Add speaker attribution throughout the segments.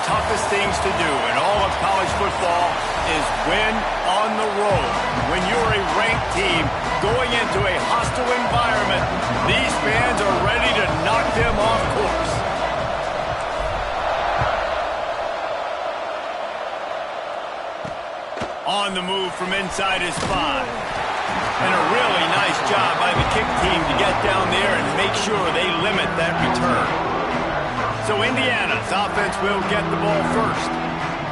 Speaker 1: toughest things to do in all of college football is win on the road. When you're a ranked team going into a hostile environment, these fans are ready to knock them off course. On the move from inside his 5. And a really nice job by the kick team to get down there and make sure they limit that return. So Indiana's offense will get the ball first.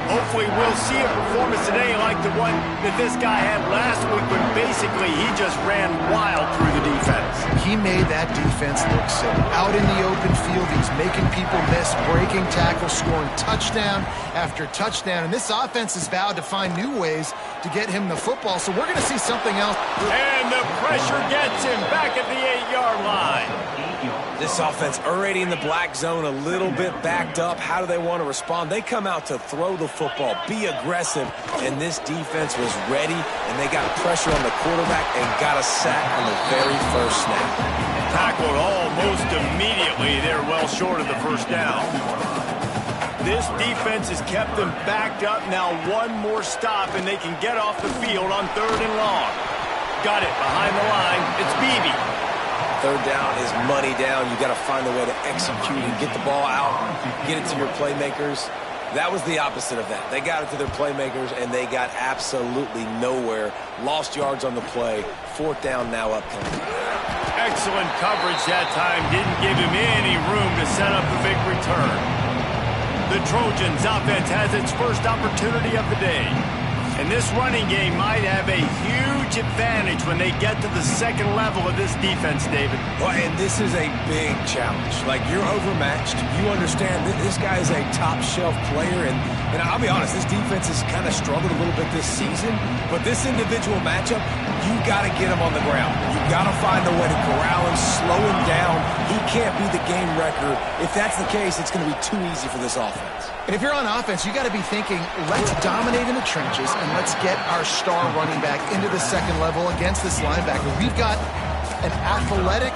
Speaker 1: Hopefully we'll see a performance today like the one that this guy had last week when basically he just ran wild through the defense.
Speaker 2: He made that defense look silly. Out in the open field, he's making people miss, breaking tackles, scoring touchdown after touchdown. And this offense has vowed to find new ways to get him the football. So we're going to see something else.
Speaker 1: And the pressure gets him back at the 8-yard line.
Speaker 3: This offense already in the black zone, a little bit backed up. How do they want to respond? They come out to throw the football, be aggressive, and this defense was ready, and they got pressure on the quarterback and got a sack on the very first snap.
Speaker 1: Tackled almost immediately. They're well short of the first down. This defense has kept them backed up. Now one more stop, and they can get off the field on 3rd and long. Got it behind the line. It's Beebe.
Speaker 3: 3rd down is money down. You got to find a way to execute and get the ball out, get it to your playmakers. That was the opposite of that. They got it to their playmakers, and they got absolutely nowhere. Lost yards on the play. 4th down now upcoming.
Speaker 1: Excellent coverage that time. Didn't give him any room to set up the big return. The Trojans' offense has its first opportunity of the day. And this running game might have a huge advantage when they get to the second level of this defense, David.
Speaker 3: Well, and this is a big challenge. Like, you're overmatched. You understand that this guy is a top-shelf player. And I'll be honest, this defense has kind of struggled a little bit this season. But this individual matchup, you got to get him on the ground. You got to find a way to corral him, slow him down. He can't be the game wrecker. If that's the case, it's going to be too easy for this offense.
Speaker 2: And if you're on offense, you got to be thinking, let's dominate in the trenches and let's get our star running back into the second level against this linebacker. We've got an athletic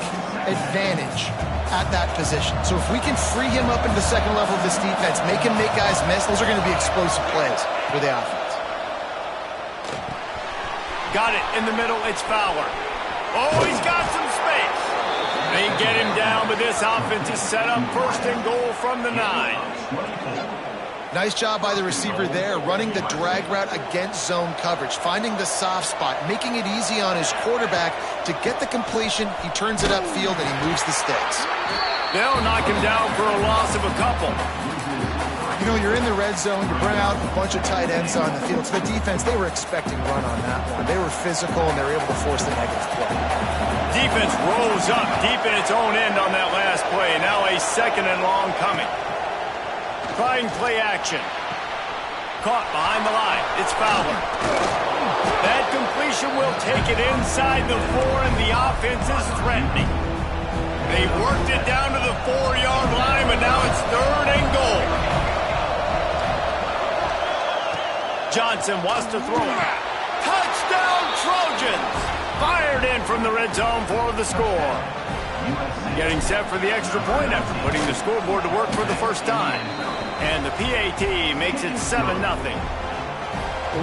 Speaker 2: advantage at that position. So if we can free him up into the second level of this defense, make him make guys miss, those are going to be explosive plays for the offense.
Speaker 1: Got it in the middle. It's Fowler. Oh, he's got some space. They get him down, but this offense is set up 1st and goal from the 9.
Speaker 2: Nice job by the receiver there, running the drag route against zone coverage, finding the soft spot, making it easy on his quarterback to get the completion. He turns it upfield, and he moves the sticks.
Speaker 1: They'll knock him down for a loss of a couple.
Speaker 2: You know, you're in the red zone, you bring out a bunch of tight ends on the field. So the defense, they were expecting run on that one. They were physical, and they were able to force the negative play.
Speaker 1: Defense rolls up deep in its own end on that last play. Now a 2nd and long coming. Trying play action. Caught behind the line. It's Fowler. That completion will take it inside the 4, and the offense is threatening. They worked it down to the 4-yard line, but now it's 3rd and goal. Johnson wants to throw it. Touchdown, Trojans! Fired in from the red zone for the score. Getting set for the extra point after putting the scoreboard to work for the first time. And the PAT makes it 7-0.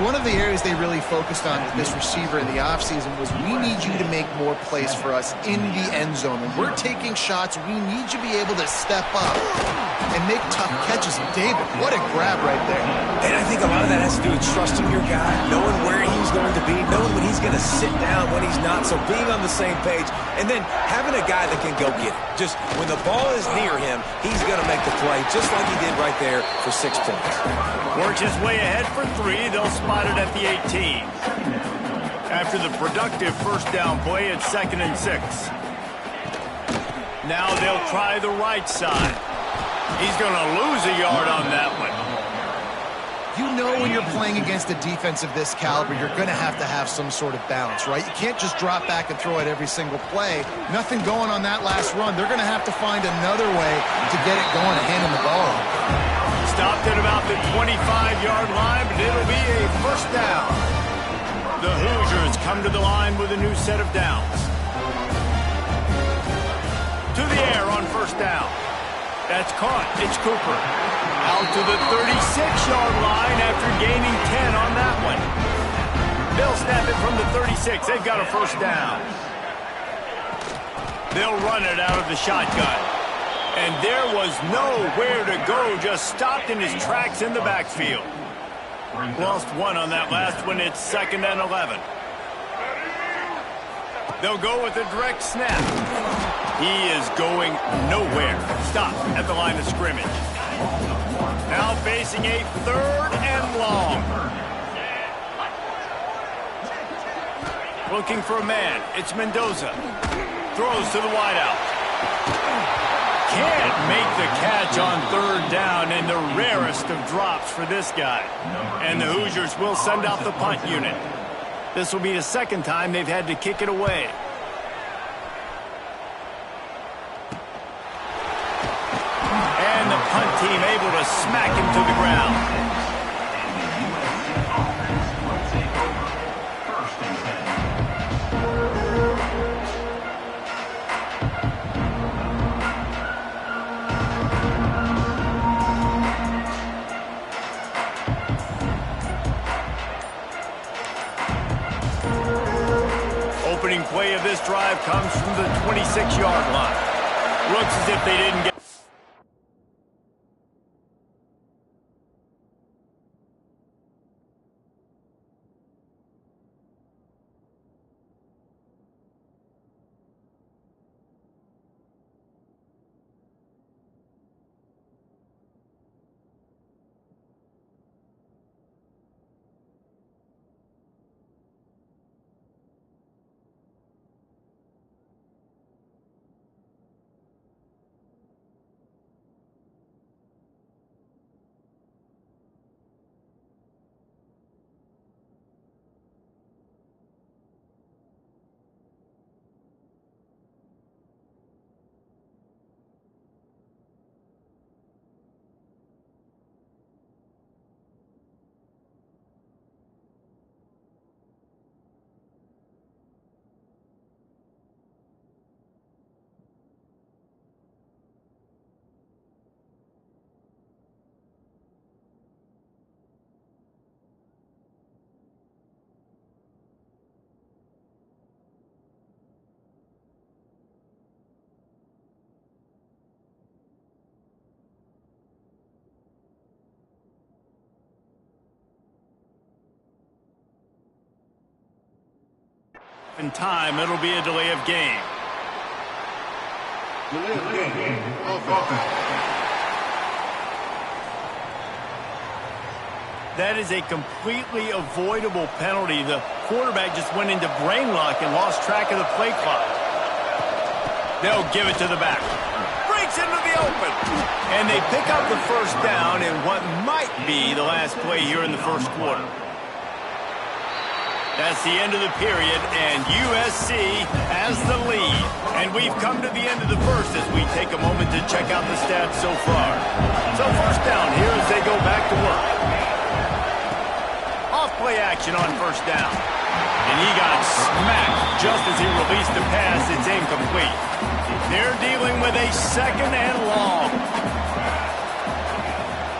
Speaker 2: One of the areas they really focused on with this receiver in the offseason was we need you to make more plays for us in the end zone. When we're taking shots, we need you to be able to step up and make tough catches. And David, what a grab right there.
Speaker 3: And I think a lot of that has to do with trusting your guy, knowing where he's going to be, knowing when he's going to sit down, when he's not. So being on the same page, and then having a guy that can go get it. Just when the ball is near him, he's going to make the play, just like he did right there for 6 points.
Speaker 1: Works his way ahead for 3. They'll spot it at the 18. After the productive first down play, it's 2nd and 6. Now they'll try the right side. He's going to lose a yard on that one.
Speaker 2: You know when you're playing against a defense of this caliber, you're going to have some sort of balance, right? You can't just drop back and throw it every single play. Nothing going on that last run. They're going to have to find another way to get it going and hand him the ball.
Speaker 1: Stopped at about the 25-yard line, but it'll be a first down. The Hoosiers come to the line with a new set of downs. To the air on first down. That's caught. It's Cooper. Out to the 36-yard line after gaining 10 on that one. They'll snap it from the 36. They've got a first down. They'll run it out of the shotgun. And there was nowhere to go, just stopped in his tracks in the backfield. Lost one on that last one. It's 2nd and 11. They'll go with a direct snap. He is going nowhere. Stop at the line of scrimmage. Now facing a 3rd and long. Looking for a man. It's Mendoza. Throws to the wideout. Can't make the catch on 3rd down, and the rarest of drops for this guy. And the Hoosiers will send out the punt unit. This will be the 2nd time they've had to kick it away. And the punt team able to smack him to the ground. Opening play of this drive comes from the 26-yard line. Looks as if they didn't get... In time, it'll be a delay of game. That is a completely avoidable penalty. The quarterback just went into brain lock and lost track of the play clock. They'll give it to the back. Breaks into the open. And they pick up the first down in what might be the last play here in the first quarter. That's the end of the period, and USC has the lead. And we've come to the end of the first as we take a moment to check out the stats so far. So first down here as they go back to work. Off-play action on first down. And he got smacked just as he released the pass. It's incomplete. They're dealing with a 2nd and long.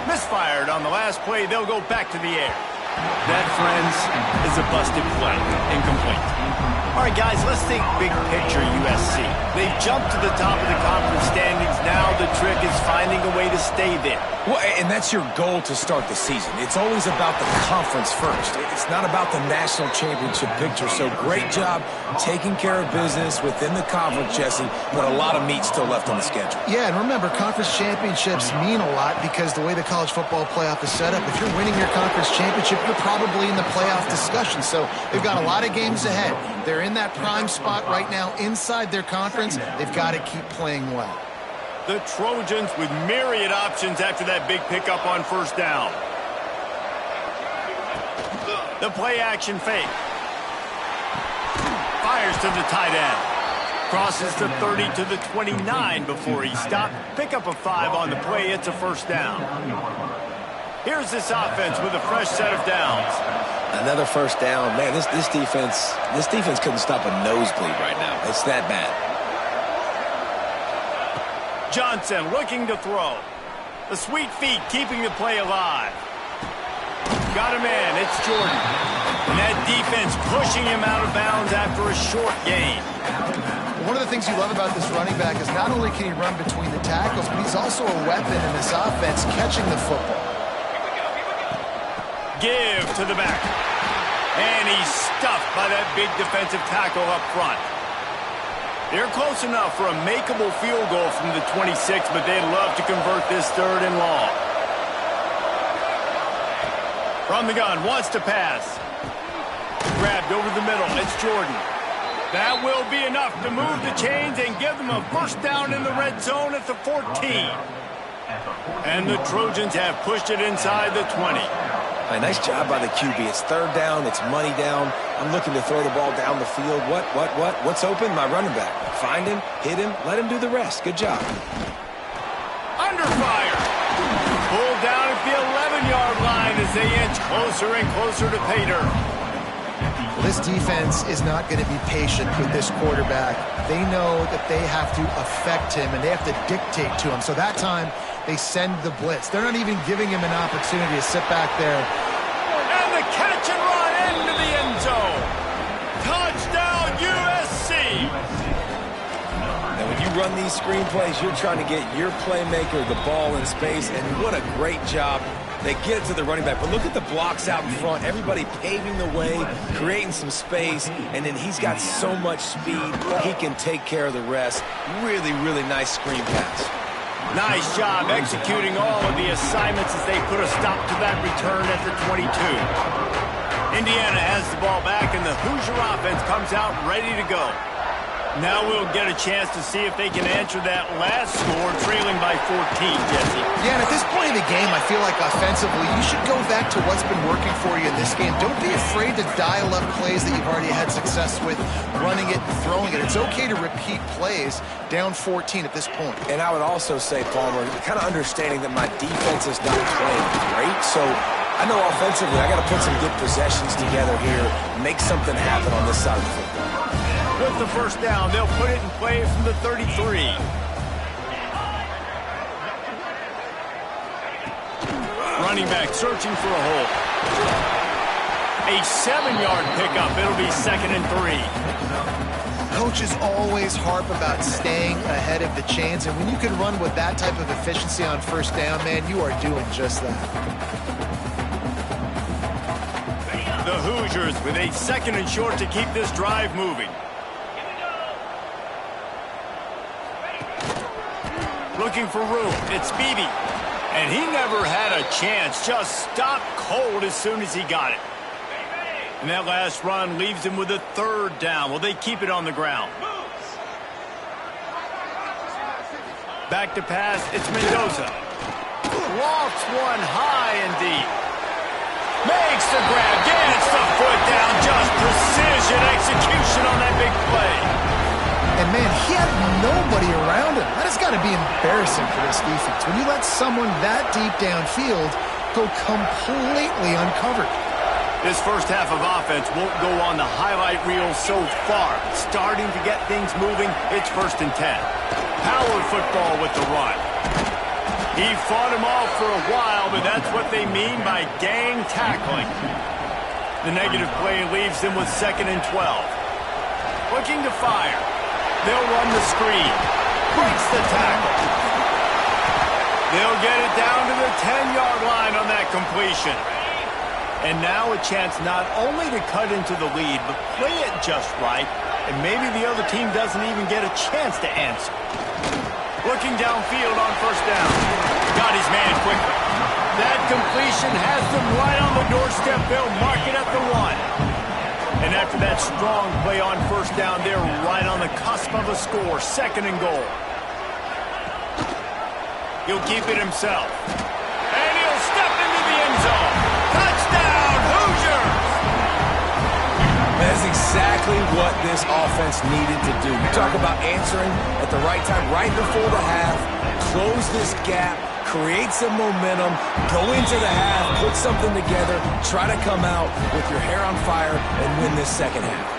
Speaker 1: Misfired on the last play. They'll go back to the air. That, friends, is a busted play. Incomplete. All right, guys, let's think big picture USC. They've jumped to the top of the conference standings. Now the trick is finding a way to stay there.
Speaker 3: Well, and that's your goal to start the season. It's always about the conference first. It's not about the national championship picture. So great job taking care of business within the conference, Jesse, but a lot of meat still left on the schedule.
Speaker 2: Yeah, and remember, conference championships mean a lot because the way the college football playoff is set up, if you're winning your conference championship, you're probably in the playoff discussion. So they've got a lot of games ahead. They're in that prime spot right now inside their conference. They've got to keep playing well.
Speaker 1: The Trojans with myriad options after that big pickup on first down. The play action fake. Fires to the tight end. Crosses the 30 to the 29 before he stopped. Pick up a 5 on the play. It's a first down. Here's this offense with a fresh set of downs.
Speaker 3: Another first down. Man, this defense couldn't stop a nosebleed right now. It's that bad.
Speaker 1: Johnson looking to throw. The sweet feet keeping the play alive. Got him in. It's Jordan. And that defense pushing him out of bounds after a short gain.
Speaker 2: One of the things you love about this running back is not only can he run between the tackles, but he's also a weapon in this offense catching the football.
Speaker 1: Give to the back. And he's stuffed by that big defensive tackle up front. They're close enough for a makeable field goal from the 26, but they'd love to convert this 3rd and long. From the gun, wants to pass. Grabbed over the middle, it's Jordan. That will be enough to move the chains and give them a first down in the red zone at the 14. And the Trojans have pushed it inside the 20.
Speaker 3: Nice job by the QB. It's 3rd down. It's money down. I'm looking to throw the ball down the field. What's open? My running back. Find him, hit him, let him do the rest. Good job.
Speaker 1: Under fire. Pulled down at the 11-yard line as they inch closer and closer to pay dirt.
Speaker 2: This defense is not going to be patient with this quarterback. They know that they have to affect him, and they have to dictate to him. So that time, they send the blitz. They're not even giving him an opportunity to sit back there.
Speaker 1: And the catch and run into the end zone. Touchdown, USC.
Speaker 3: And when you run these screen plays, you're trying to get your playmaker the ball in space, and what a great job. They get it to the running back, but look at the blocks out in front. Everybody paving the way, creating some space, and then he's got so much speed, he can take care of the rest. Really, really nice screen pass.
Speaker 1: Nice job executing all of the assignments as they put a stop to that return at the 22. Indiana has the ball back, and the Hoosier offense comes out ready to go. Now we'll get a chance to see if they can answer that last score, trailing by 14, Jesse.
Speaker 2: Yeah, and at this point in the game, I feel like offensively, you should go back to what's been working for you in this game. Don't be afraid to dial up plays that you've already had success with, running it and throwing it. It's okay to repeat plays down 14 at this point.
Speaker 3: And I would also say, Palmer, kind of understanding that my defense is not playing great, so I know offensively I got to put some good possessions together here, make something happen on this side of the football.
Speaker 1: With the first down, they'll put it in play from the 33. Running back searching for a hole. A 7-yard pickup. It'll be 2nd and 3.
Speaker 2: Coaches always harp about staying ahead of the chains, and when you can run with that type of efficiency on first down, man, you are doing just that.
Speaker 1: The Hoosiers with a 2nd and short to keep this drive moving. Looking for room. It's Beebe. And he never had a chance. Just stopped cold as soon as he got it. And that last run leaves him with a 3rd down. Will they keep it on the ground? Back to pass. It's Mendoza. Lofts one high and deep. Makes the grab. Gets the foot down. Just precision execution on that big play.
Speaker 2: And, man, he had nobody around him. That has got to be embarrassing for this defense. When you let someone that deep downfield go completely uncovered.
Speaker 1: This first half of offense won't go on the highlight reel so far. Starting to get things moving, it's 1st and 10. Power football with the run. He fought him off for a while, but that's what they mean by gang tackling. The negative play leaves him with 2nd and 12. Looking to fire. They'll run the screen. Breaks the tackle. They'll get it down to the 10-yard line on that completion. And now a chance not only to cut into the lead, but play it just right, and maybe the other team doesn't even get a chance to answer. Looking downfield on first down. Got his man quickly. That completion has them right on the doorstep. They'll mark it at the 1. And after that strong play on first down, they're right on the cusp of a score. 2nd and goal. He'll keep it himself. And he'll step into the end zone. Touchdown, Hoosiers!
Speaker 3: That's exactly what this offense needed to do. You talk about answering at the right time, right before the half, close this gap, create some momentum, go into the half, put something together, try to come out with your hair on fire and win this second half.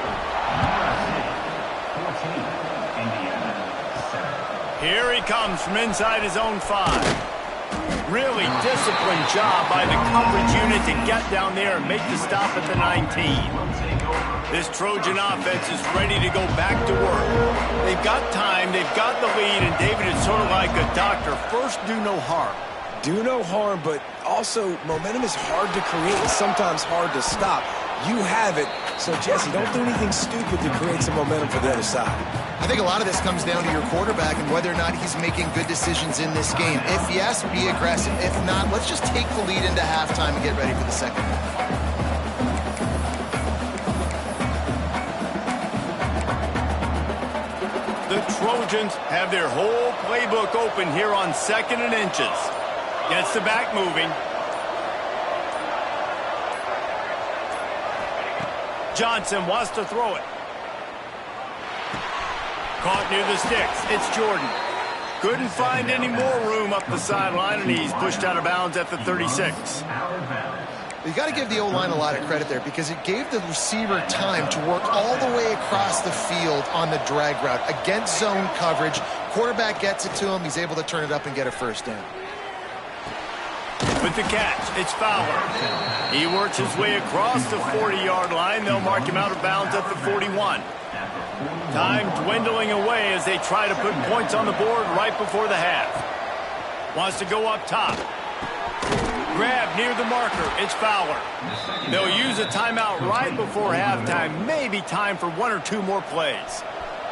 Speaker 1: Here he comes from inside his own 5. Really disciplined job by the coverage unit to get down there and make the stop at the 19. This Trojan offense is ready to go back to work. They've got time, they've got the lead, and David, it's sort of like a doctor. First, do no harm.
Speaker 3: Do no harm, but also momentum is hard to create and sometimes hard to stop. You have it, so Jesse, don't do anything stupid to create some momentum for the other side.
Speaker 2: I think a lot of this comes down to your quarterback and whether or not he's making good decisions in this game. If yes, be aggressive. If not, let's just take the lead into halftime and get ready for the second half.
Speaker 1: The Trojans have their whole playbook open here on 2nd and inches. Gets the back moving. Johnson wants to throw it. Caught near the sticks. It's Jordan. Couldn't find any more room up the sideline, and he's pushed out of bounds at the 36.
Speaker 2: You got to give the O-line a lot of credit there because it gave the receiver time to work all the way across the field on the drag route against zone coverage. Quarterback gets it to him. He's able to turn it up and get a first down.
Speaker 1: With the catch, it's Fowler. He works his way across the 40-yard line. They'll mark him out of bounds at the 41. Time dwindling away as they try to put points on the board right before the half. Wants to go up top. Grab near the marker. It's Fowler. They'll use a timeout right before halftime. Maybe time for 1 or 2 more plays.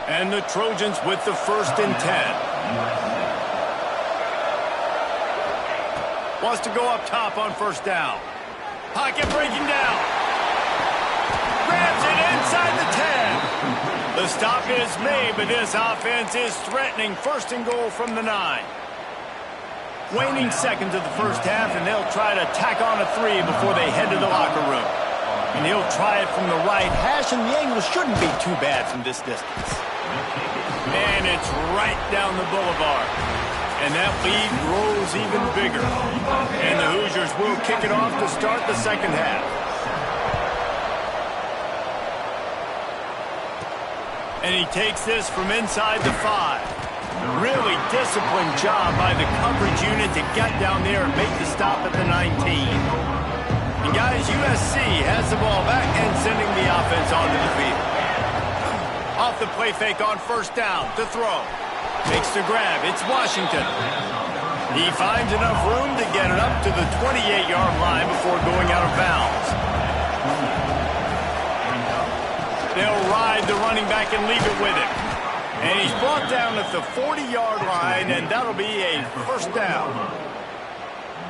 Speaker 1: And the Trojans with the 1st and 10. Wants to go up top on 1st down. Pocket breaking down. Grabs it inside the 10. The stop is made, but this offense is threatening. 1st and goal from the 9. Waning seconds of the 1st half, and they'll try to tack on a 3 before they head to the locker room. And he'll try it from the right hash, and the angle shouldn't be too bad from this distance. And it's right down the boulevard. And that lead grows even bigger. And the Hoosiers will kick it off to start the 2nd half. And he takes this from inside the 5. Really disciplined job by the coverage unit to get down there and make the stop at the 19. And guys, USC has the ball back and sending the offense onto the field. Off the play fake on 1st down to throw. Makes the grab. It's Washington. He finds enough room to get it up to the 28-yard line before going out of bounds. They'll ride the running back and leave it with him. And he's brought down at the 40-yard line, and that'll be a 1st down.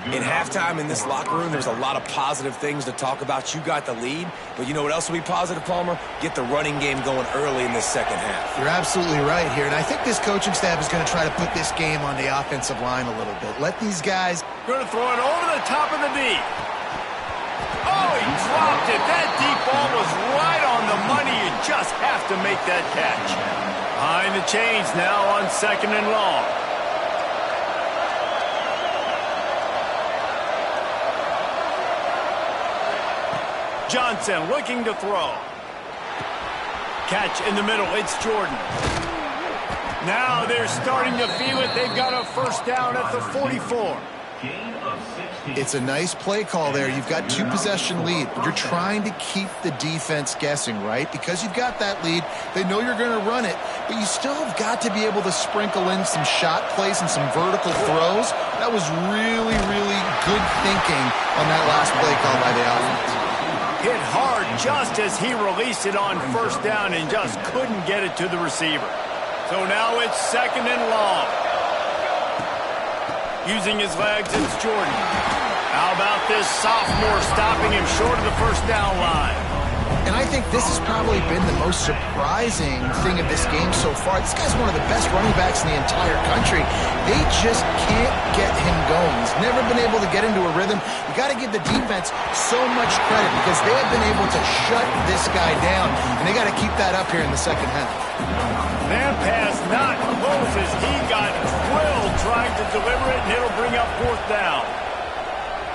Speaker 3: In halftime in this locker room, there's a lot of positive things to talk about. You got the lead, but you know what else will be positive, Palmer? Get the running game going early in this 2nd half.
Speaker 2: You're absolutely right here, and I think this coaching staff is going to try to put this game on the offensive line a little bit. Let these guys...
Speaker 1: Going to throw it over the top of the D. Oh, he dropped it. That deep ball was right on the money. You just have to make that catch. Behind the chains now on 2nd and long. Johnson looking to throw. Catch in the middle. It's Jordan. Now they're starting to feel it. They've got a 1st down at the 44.
Speaker 2: It's a nice play call there. You've got 2-possession lead. You're trying to keep the defense guessing, right? Because you've got that lead. They know you're going to run it, but you still have got to be able to sprinkle in some shot plays and some vertical throws. That was really, really good thinking on that last play call by the offense.
Speaker 1: Hit hard just as he released it on 1st down and just couldn't get it to the receiver. So now it's 2nd and long. Using his legs, it's Jordan. How about this sophomore stopping him short of the 1st down line?
Speaker 2: And I think this has probably been the most surprising thing of this game so far. This guy's one of the best running backs in the entire country. They just can't get him going. He's never been able to get into a rhythm. You got to give the defense so much credit because they have been able to shut this guy down, and they got to keep that up here in the 2nd half.
Speaker 1: That pass not close as he got drilled trying to deliver it, and it'll bring up 4th down.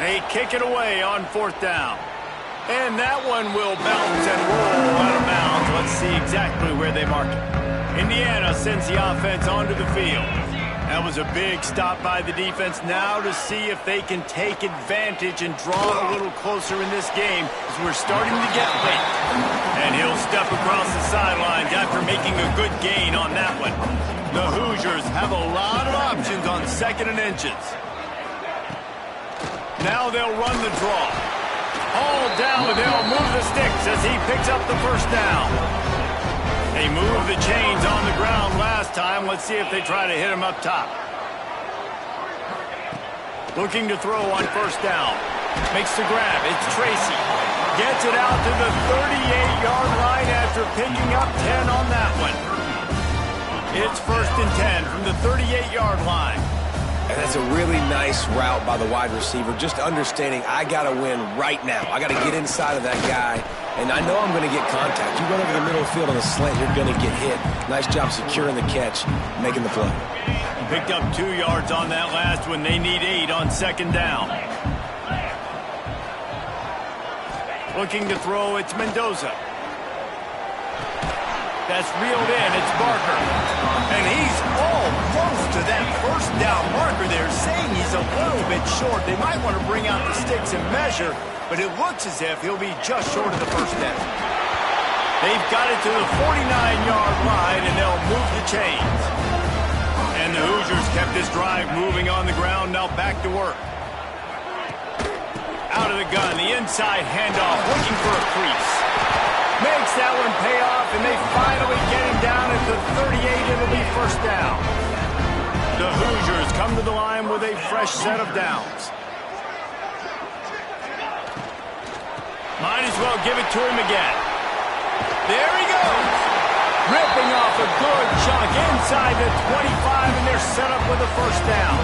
Speaker 1: They kick it away on 4th down. And that one will bounce and roll out of bounds. Let's see exactly where they mark it. Indiana sends the offense onto the field. That was a big stop by the defense. Now to see if they can take advantage and draw it a little closer in this game as we're starting to get late. And he'll step across the sidelines after making a good gain on that one. The Hoosiers have a lot of options on 2nd and inches. Now they'll run the draw. All down, they'll move the sticks as he picks up the first down. They moved the chains on the ground last time. Let's see if they try to hit him up top. Looking to throw on 1st down. Makes the grab. It's Tracy. Gets it out to the 38-yard line after picking up 10 on that one. It's 1st and 10 from the 38-yard line.
Speaker 3: And that's a really nice route by the wide receiver, just understanding I got to win right now. I got to get inside of that guy, and I know I'm going to get contact. You run over the middle of the field on a slant, you're going to get hit. Nice job securing the catch, making the play.
Speaker 1: Picked up 2 yards on that last one. They need 8 on 2nd down. Looking to throw, it's Mendoza. That's reeled in, it's Barker. And he's almost to that 1st down marker there, saying he's a little bit short. They might want to bring out the sticks and measure, but it looks as if he'll be just short of the 1st down. They've got it to the 49-yard line, and they'll move the chains. And the Hoosiers kept this drive moving on the ground, now back to work. Out of the gun, the inside handoff, looking for a crease. Makes that one pay off, and they finally get him down at the 38. It'll be 1st down. The Hoosiers come to the line with a fresh set of downs. Might as well give it to him again. There he goes. Ripping off a good chunk inside the 25, and they're set up with a 1st down.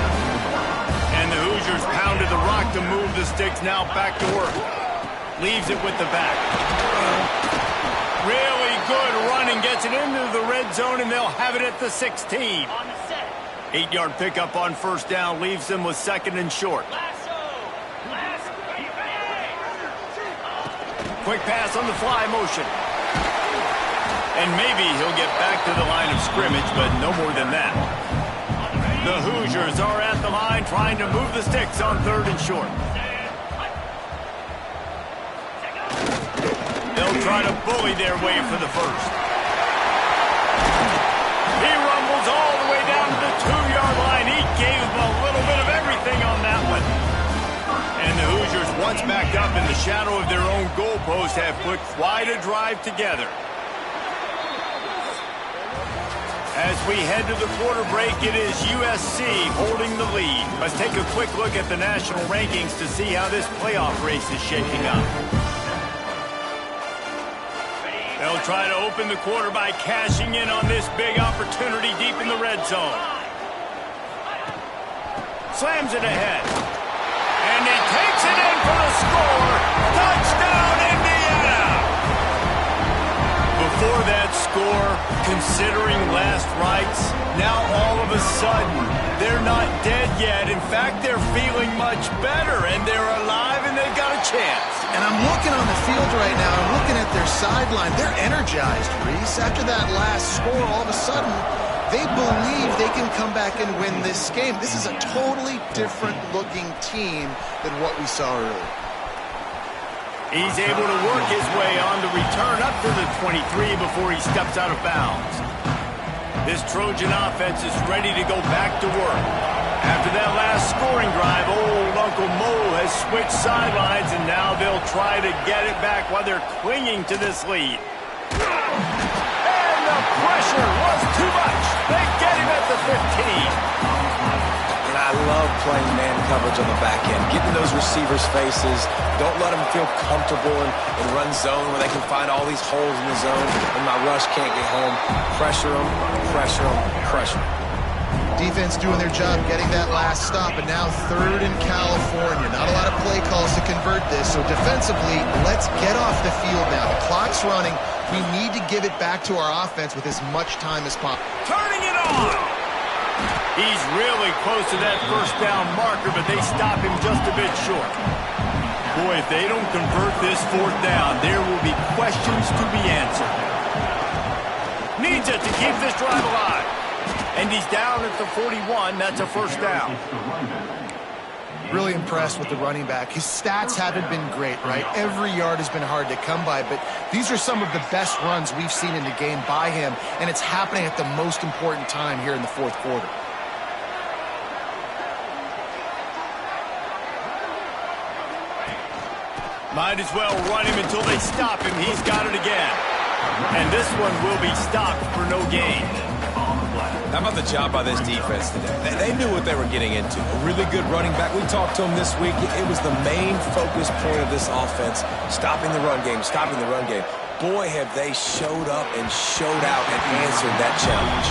Speaker 1: And the Hoosiers pounded the rock to move the sticks, now back to work. Leaves it with the back. Really good running, gets it into the red zone, and they'll have it at the 16. 8-yard pickup on 1st down leaves them with 2nd and short. Quick pass on the fly motion. And maybe he'll get back to the line of scrimmage, but no more than that. The Hoosiers are at the line trying to move the sticks on 3rd and short. They'll try to bully their way for the 1st. He rumbles all the way down to the 2-yard line. He gave them a little bit of everything on that one. And the Hoosiers, once backed up in the shadow of their own goalpost, have put quite a drive together. As we head to the quarter break, it is USC holding the lead. Let's take a quick look at the national rankings to see how this playoff race is shaping up. They'll try to open the quarter by cashing in on this big opportunity deep in the red zone. Slams it ahead. And he takes it in for the score. Touchdown, Indiana! Before that score, considering last rites, now all of a sudden, they're not dead yet. In fact, they're feeling much better, and they're alive, and they've got a chance.
Speaker 2: And I'm looking on the field right now. I'm looking at their sideline. They're energized, Reese. After that last score, all of a sudden, they believe they can come back and win this game. This is a totally different-looking team than what we saw earlier.
Speaker 1: He's able to work his way on the return up to the 23 before he steps out of bounds. This Trojan offense is ready to go back to work. After that last scoring drive, old Uncle Mo has switched sidelines, and now they'll try to get it back while they're clinging to this lead. And the pressure was too much. They get him at the 15.
Speaker 3: And I love playing man coverage on the back end, getting those receivers' faces. Don't let them feel comfortable and run zone where they can find all these holes in the zone and my rush can't get home. Pressure them, pressure them, pressure them.
Speaker 2: Defense doing their job, getting that last stop, and now 3rd in California. Not a lot of play calls to convert this, so defensively, let's get off the field now. The clock's running. We need to give it back to our offense with as much time as possible.
Speaker 1: Turning it on! He's really close to that 1st down marker, but they stop him just a bit short. Boy, if they don't convert this 4th down, there will be questions to be answered. Needs it to keep this drive alive. And he's down at the 41. That's a first down.
Speaker 2: Really impressed with the running back. His stats haven't been great, right? Every yard has been hard to come by, but these are some of the best runs we've seen in the game by him, and it's happening at the most important time here in the fourth quarter.
Speaker 1: Might as well run him until they stop him. He's got it again. And this one will be stopped for no gain.
Speaker 3: How about the job by this defense today? They knew what they were getting into. A really good running back. We talked to him this week. It was the main focus point of this offense, stopping the run game, stopping the run game. Boy, have they showed up and showed out and answered that challenge.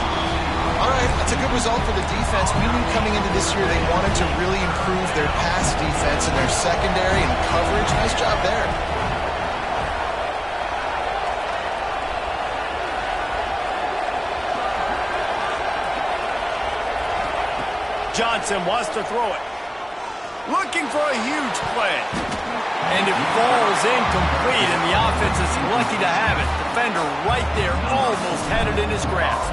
Speaker 2: All right, that's a good result for the defense. We knew coming into this year they wanted to really improve their pass defense and their secondary and coverage. Nice job there.
Speaker 1: Johnson wants to throw it. Looking for a huge play. And it falls incomplete, and the offense is lucky to have it. Defender right there almost had it in his grasp.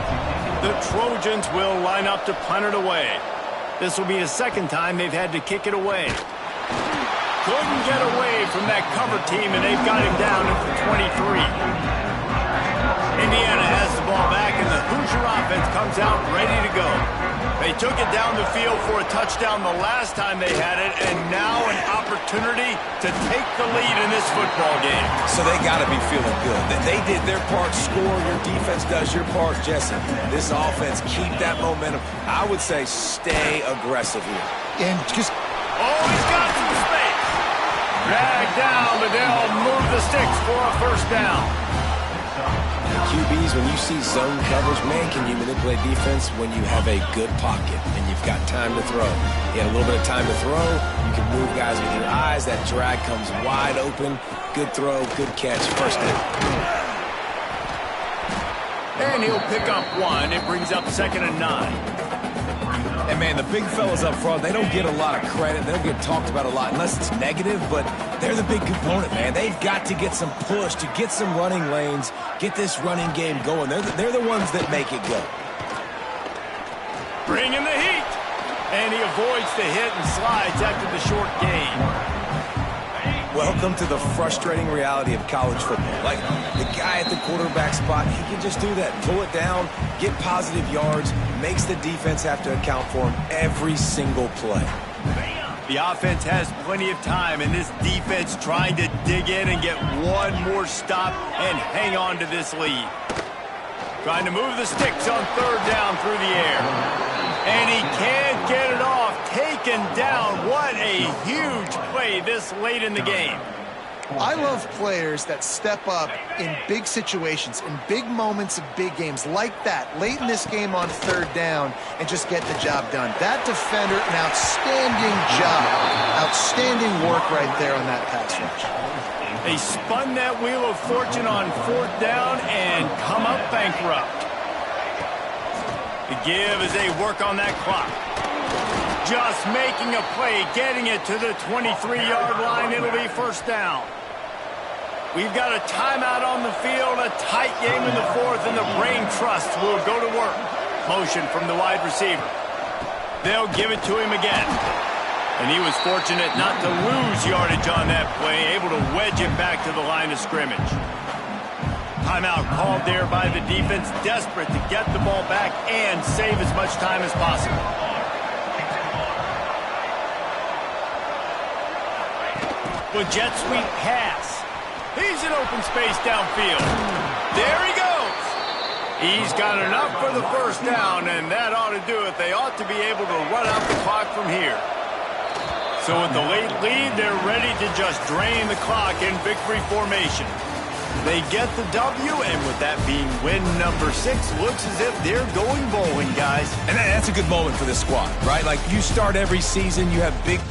Speaker 1: The Trojans will line up to punt it away. This will be the second time they've had to kick it away. Couldn't get away from that cover team, and they've got him down at the 23. Indiana has the ball back, and the Hoosier offense comes out ready to go. They took it down the field for a touchdown the last time they had it, and now an opportunity to take the lead in this football game.
Speaker 3: So they got to be feeling good. They did their part, score. Your defense does your part, Jesse. This offense, keep that momentum. I would say stay aggressive here.
Speaker 2: And just...
Speaker 1: Oh, he's got some space. Dragged down, but they'll move the sticks for a first down.
Speaker 3: QBs, when you see zone coverage, man, can you manipulate defense when you have a good pocket and you've got time to throw? You had a little bit of time to throw. You can move guys with your eyes. That drag comes wide open. Good throw, good catch, first down.
Speaker 1: And he'll pick up one. It brings up 2nd and 9.
Speaker 3: And, man, the big fellas up front, they don't get a lot of credit. They don't get talked about a lot unless it's negative, but they're the big component, man. They've got to get some push, to get some running lanes, get this running game going. They're the ones that make it go.
Speaker 1: Bring in the heat. And he avoids the hit and slides after the short gain.
Speaker 3: Welcome to the frustrating reality of college football. Like, the guy at the quarterback spot, he can just do that. Pull it down, get positive yards, makes the defense have to account for him every single play.
Speaker 1: The offense has plenty of time, and this defense trying to dig in and get one more stop and hang on to this lead. Trying to move the sticks on 3rd down through the air. And he can't get it off. Taken down. What a huge play this late in the game.
Speaker 2: I love players that step up in big situations, in big moments of big games like that, late in this game on 3rd down, and just get the job done. That defender, an outstanding job. Outstanding work right there on that pass rush.
Speaker 1: They spun that wheel of fortune on 4th down and come up bankrupt. The give as they work on that clock. Just making a play, getting it to the 23-yard line. It'll be 1st down. We've got a timeout on the field, a tight game in the 4th, and the Brain Trust will go to work. Motion from the wide receiver. They'll give it to him again. And he was fortunate not to lose yardage on that play, able to wedge it back to the line of scrimmage. Timeout called there by the defense, desperate to get the ball back and save as much time as possible. The jet sweep pass. He's in open space downfield. There he goes. He's got enough for the 1st down, and that ought to do it. They ought to be able to run out the clock from here. So with the late lead, they're ready to just drain the clock in victory formation. They get the W, and with that being win number 6, looks as if they're going bowling, guys.
Speaker 3: And that's a good moment for this squad, right? Like, you start every season, you have big